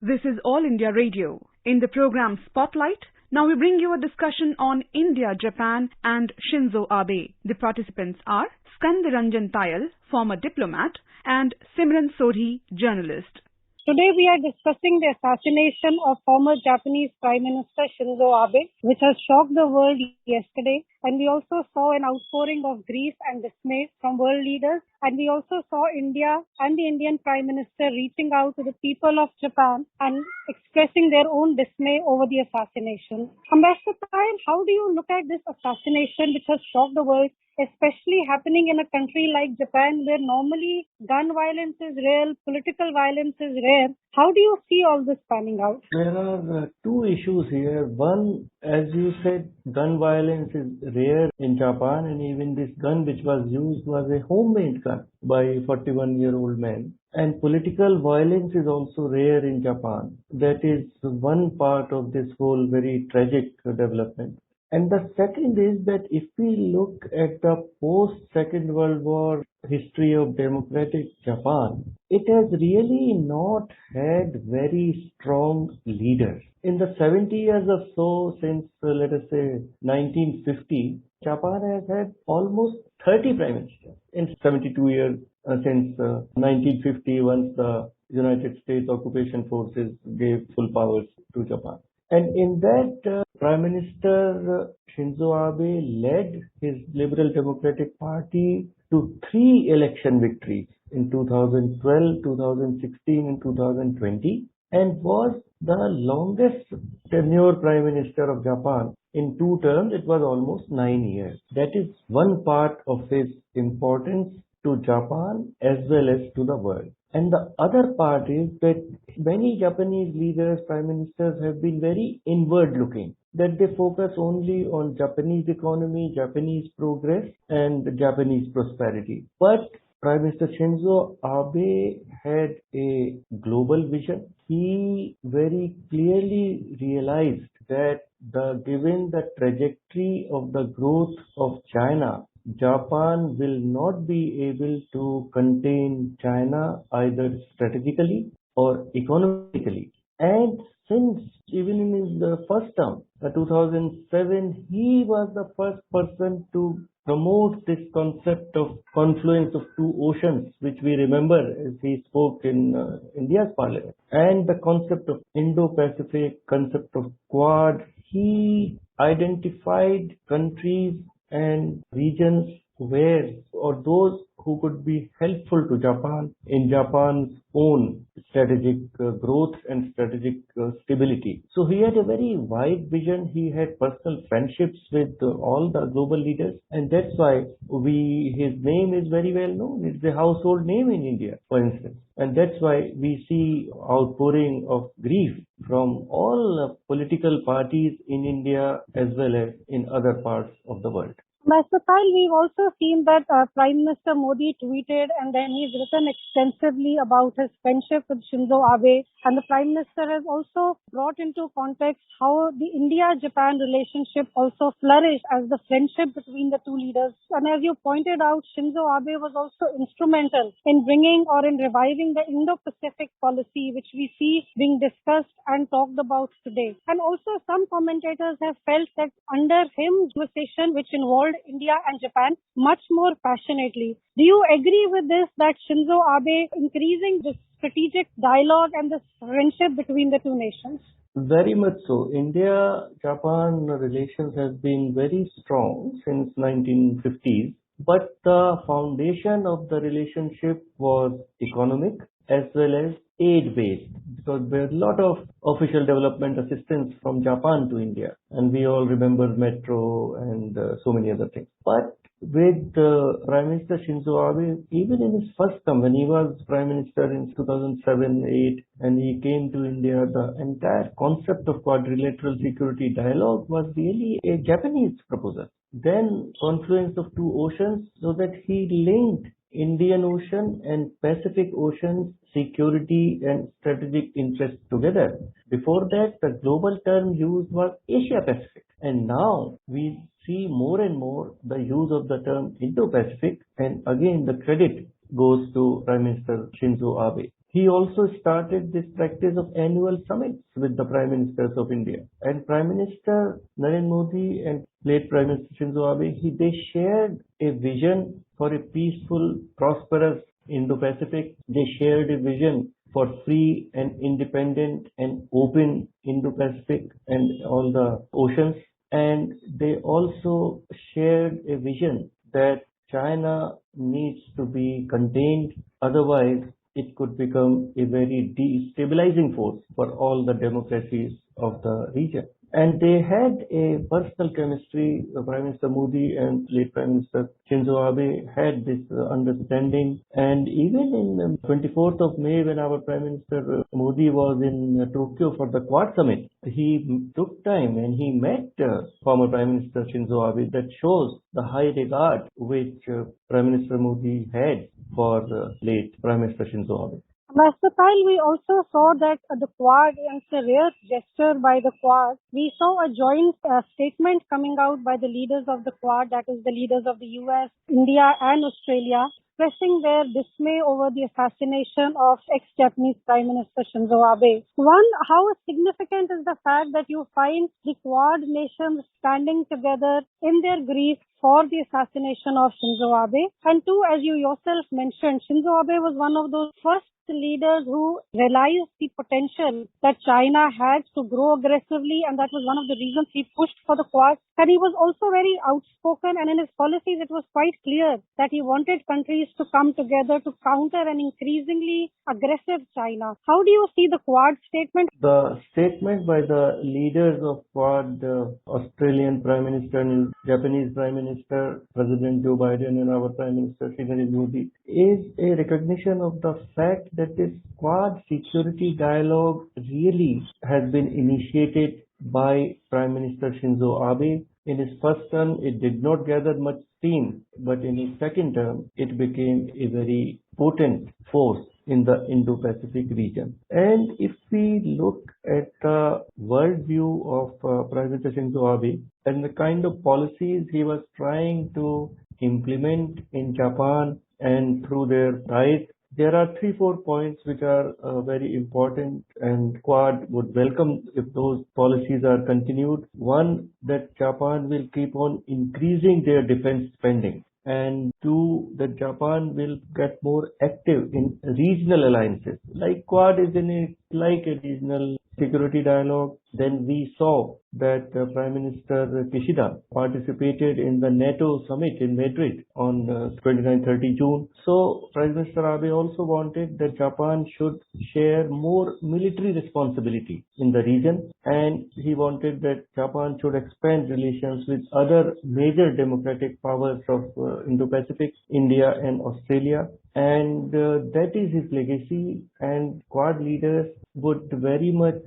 This is All India Radio. In the program Spotlight, now we bring you a discussion on India, Japan and Shinzo Abe. The participants are Skandaranjan Tayal, former diplomat, and Simran Sodhi, journalist. Today we are discussing the assassination of former Japanese Prime Minister Shinzo Abe, which has shocked the world yesterday. And we also saw an outpouring of grief and dismay from world leaders. And we also saw India and the Indian Prime Minister reaching out to the people of Japan and expressing their own dismay over the assassination. Ambassador Tayal, how do you look at this assassination which has shocked the world, especially happening in a country like Japan where normally gun violence is rare, political violence is rare? How do you see all this panning out? There are two issues here. One, as you said, gun violence is rare in Japan, and even this gun which was used was a homemade gun by a 41-year-old man. And political violence is also rare in Japan. That is one part of this whole very tragic development. And the second is that if we look at the post-Second World War history of democratic Japan, it has really not had very strong leaders. In the 70 years or so since, let us say, 1950, Japan has had almost 30 prime ministers in 72 years since 1950, once the United States occupation forces gave full powers to Japan. And in that, Prime Minister Shinzo Abe led his Liberal Democratic Party to 3 election victories in 2012, 2016 and 2020, and was the longest tenure Prime Minister of Japan. In 2 terms, it was almost 9 years. That is one part of his importance to Japan as well as to the world. And the other part is that many Japanese leaders, prime ministers have been very inward looking, that they focus only on Japanese economy, Japanese progress and Japanese prosperity. But Prime Minister Shinzo Abe had a global vision. He very clearly realized that given the trajectory of the growth of China, Japan will not be able to contain China either strategically or economically. And since even in the first term, 2007, he was the first person to promote this concept of confluence of 2 oceans, which we remember as he spoke in India's parliament, and the concept of Indo-Pacific, concept of Quad. He identified countries and regions where, or those who could be helpful to Japan in Japan's own strategic growth and strategic stability. So he had a very wide vision. He had personal friendships with all the global leaders, and that's why his name is very well known. It's a household name in India, for instance. And that's why we see outpouring of grief from all political parties in India as well as in other parts of the world. Mr. Tayal, we've also seen that Prime Minister Modi tweeted and then he's written extensively about his friendship with Shinzo Abe, and the Prime Minister has also brought into context how the India-Japan relationship also flourished as the friendship between the 2 leaders. And as you pointed out, Shinzo Abe was also instrumental in bringing or in reviving the Indo-Pacific policy, which we see being discussed and talked about today. And also some commentators have felt that under him, conversation which involved India and Japan much more passionately. Do you agree with this, that Shinzo Abe increasing this strategic dialogue and this friendship between the 2 nations? Very much so. India-Japan relations have been very strong since 1950s, but the foundation of the relationship was economic as well as aid-based, because there are a lot of official development assistance from Japan to India, and we all remember metro and so many other things. But with Prime Minister Shinzo Abe, even in his first term, when he was Prime Minister in 2007-8, and he came to India, the entire concept of quadrilateral security dialogue was really a Japanese proposal. Then confluence of 2 oceans, so that he linked Indian Ocean and Pacific Ocean security and strategic interests together. Before that, the global term used was Asia Pacific. And now we see more and more the use of the term Indo-Pacific, and again the credit goes to Prime Minister Shinzo Abe. He also started this practice of annual summits with the Prime Ministers of India. And Prime Minister Narendra Modi and late Prime Minister Shinzo Abe, they shared a vision for a peaceful, prosperous Indo-Pacific. They shared a vision for free and independent and open Indo-Pacific and all the oceans. And they also shared a vision that China needs to be contained, otherwise it could become a very destabilizing force for all the democracies of the region. And they had a personal chemistry. Prime Minister Modi and late Prime Minister Shinzo Abe had this understanding. And even in 24th of May, when our Prime Minister Modi was in Tokyo for the Quad Summit, he took time and he met former Prime Minister Shinzo Abe. That shows the high regard which Prime Minister Modi had for late Prime Minister Shinzo Abe. Master Pyle, we also saw that the Quad, and it's a rare gesture by the Quad, we saw a joint statement coming out by the leaders of the Quad, that is the leaders of the US, India and Australia, expressing their dismay over the assassination of ex-Japanese Prime Minister Shinzo Abe. One, how significant is the fact that you find the Quad nations standing together in their grief for the assassination of Shinzo Abe? And two, as you yourself mentioned, Shinzo Abe was one of those first leaders who realized the potential that China had to grow aggressively, and that was one of the reasons he pushed for the Quad. And he was also very outspoken, and in his policies it was quite clear that he wanted countries to come together to counter an increasingly aggressive China. How do you see the Quad statement? The statement by the leaders of Quad, Australian Prime Minister and Japanese Prime Minister, President Joe Biden and our Prime Minister Narendra Modi, is a recognition of the fact that this Quad security dialogue really has been initiated by Prime Minister Shinzo Abe. In his first term, it did not gather much steam, but in his second term, it became a very potent force in the Indo-Pacific region. And if we look at the worldview of Prime Minister Shinzo Abe and the kind of policies he was trying to implement in Japan and through their ties, there are 3-4 points which are very important, and Quad would welcome if those policies are continued. One, that Japan will keep on increasing their defense spending. And two, that Japan will get more active in regional alliances. Like Quad is like a regional security dialogue. Then we saw that Prime Minister Kishida participated in the NATO summit in Madrid on 29-30 June. So Prime Minister Abe also wanted that Japan should share more military responsibility in the region, and he wanted that Japan should expand relations with other major democratic powers of Indo-Pacific, India and Australia. And that is his legacy, and Quad leaders would very much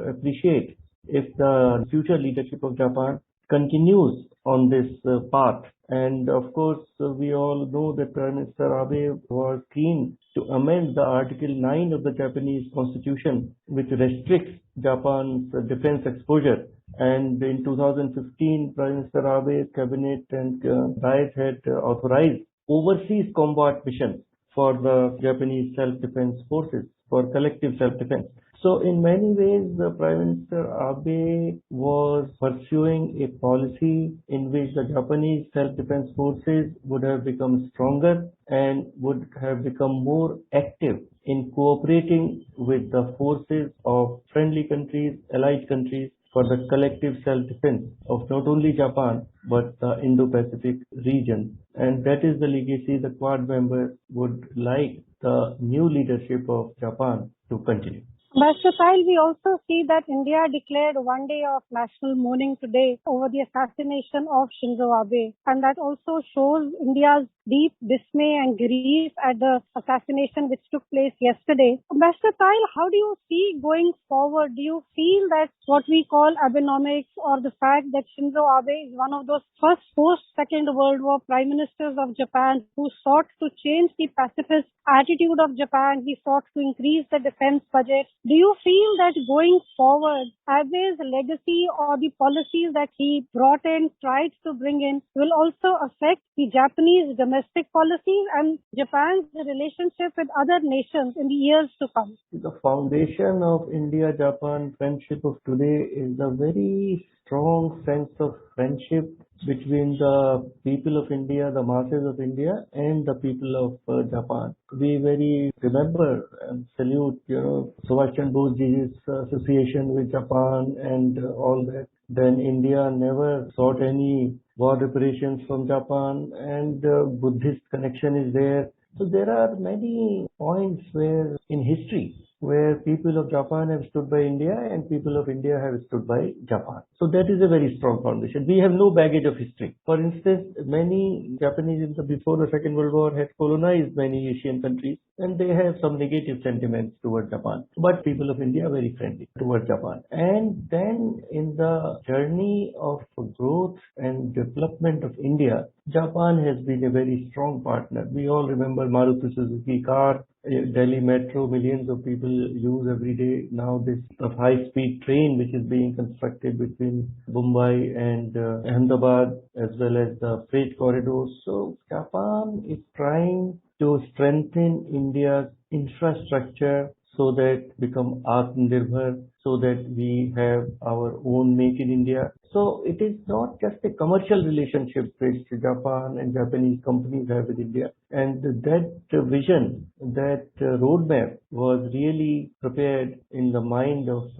appreciate if the future leadership of Japan continues on this path. And of course, we all know that Prime Minister Abe was keen to amend the Article 9 of the Japanese Constitution, which restricts Japan's defense exposure. And in 2015, Prime Minister Abe's cabinet and Diet had authorized overseas combat missions for the Japanese self-defense forces, for collective self-defense. So in many ways, the Prime Minister Abe was pursuing a policy in which the Japanese self-defense forces would have become stronger and would have become more active in cooperating with the forces of friendly countries, allied countries, for the collective self-defense of not only Japan, but the Indo-Pacific region. And that is the legacy the Quad members would like the new leadership of Japan to continue. Master Pyle, we also see that India declared one day of national mourning today over the assassination of Shinzo Abe. And that also shows India's deep dismay and grief at the assassination which took place yesterday. Master Pyle, how do you see going forward? Do you feel that what we call Abenomics, or the fact that Shinzo Abe is one of those first post-Second World War prime ministers of Japan who sought to change the pacifist attitude of Japan, he sought to increase the defense budget, Do you feel that going forward, Abe's legacy or the policies that he brought in, tried to bring in, will also affect the Japanese domestic policies and Japan's relationship with other nations in the years to come? The foundation of India-Japan friendship of today is a very strong sense of friendship between the people of India, the masses of India, and the people of Japan. We very remember and salute, Subhash Chandra Bose's association with Japan and all that. Then India never sought any war reparations from Japan, and Buddhist connection is there. So there are many points where in history where people of Japan have stood by India and people of India have stood by Japan. So that is a very strong foundation. We have no baggage of history. For instance, many Japanese before the Second World War had colonized many Asian countries and they have some negative sentiments towards Japan. But people of India are very friendly towards Japan. And then in the journey of growth and development of India, Japan has been a very strong partner. We all remember Maruti Suzuki car, Delhi Metro, millions of people use every day. Now this high-speed train which is being constructed between Mumbai and Ahmedabad, as well as the freight corridors. So Japan is trying to strengthen India's infrastructure so that become Atmanirbhar, so that we have our own Make in India. So it is not just a commercial relationship which Japan and Japanese companies have with India. And that vision, that roadmap was really prepared in the mind of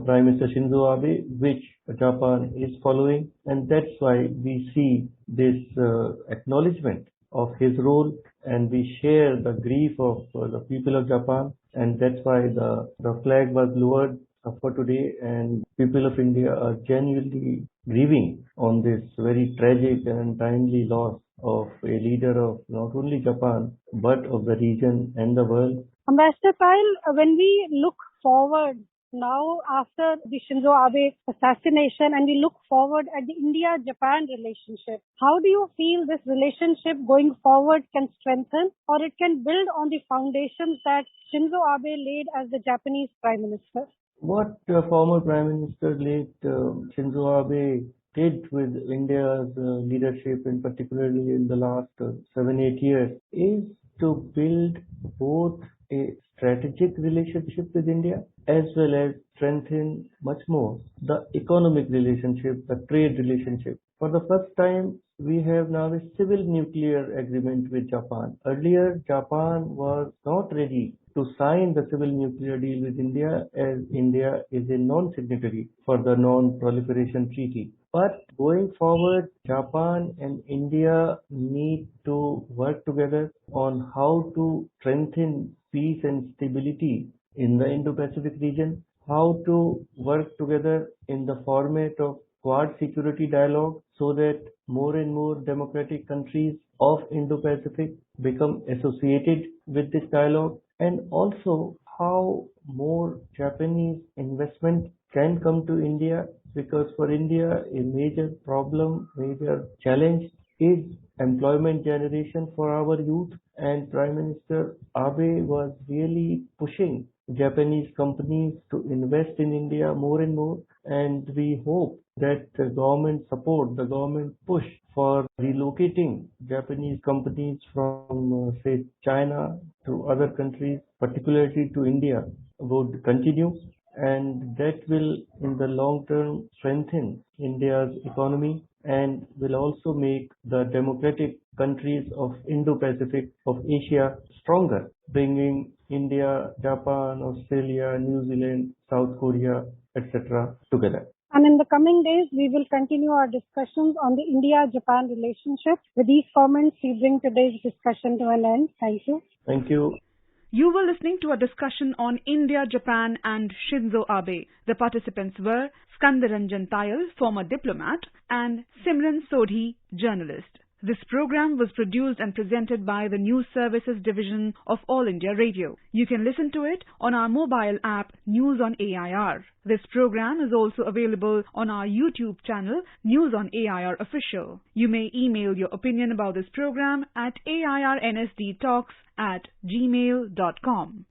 Prime Minister Shinzo Abe, which Japan is following. And that's why we see this acknowledgement of his role, and we share the grief of the people of Japan, and that's why the flag was lowered for today, and people of India are genuinely grieving on this very tragic and untimely loss of a leader of not only Japan but of the region and the world. Ambassador Kyle, when we look forward now after the Shinzo Abe assassination and we look forward at the India-Japan relationship, how do you feel this relationship going forward can strengthen or it can build on the foundations that Shinzo Abe laid as the Japanese Prime Minister? What former Prime Minister late Shinzo Abe did with India's leadership, and particularly in the last 7-8 years, is to build both a strategic relationship with India as well as strengthen much more the economic relationship, the trade relationship. For the first time, we have now a civil nuclear agreement with Japan. Earlier, Japan was not ready to sign the civil nuclear deal with India, as India is a non-signatory for the non-proliferation treaty. But going forward, Japan and India need to work together on how to strengthen peace and stability in the Indo-Pacific region, how to work together in the format of Quad security dialogue so that more and more democratic countries of Indo-Pacific become associated with this dialogue, and also how more Japanese investment can come to India, because for India a major problem, major challenge is employment generation for our youth, and Prime Minister Abe was really pushing Japanese companies to invest in India more and more, and we hope that the government support, the government push for relocating Japanese companies from say China to other countries, particularly to India, would continue, and that will in the long term strengthen India's economy and will also make the democratic countries of Indo-Pacific, of Asia, stronger, bringing India, Japan, Australia, New Zealand, South Korea, etc. together. And in the coming days, we will continue our discussions on the India-Japan relationship. With these comments, we bring today's discussion to an end. Thank you. Thank you. You were listening to a discussion on India, Japan and Shinzo Abe. The participants were Skandaranjan Tayal, former diplomat, and Simran Sodhi, journalist. This program was produced and presented by the News Services Division of All India Radio. You can listen to it on our mobile app News on AIR. This program is also available on our YouTube channel News on AIR Official. You may email your opinion about this program at airnsdtalks@gmail.com.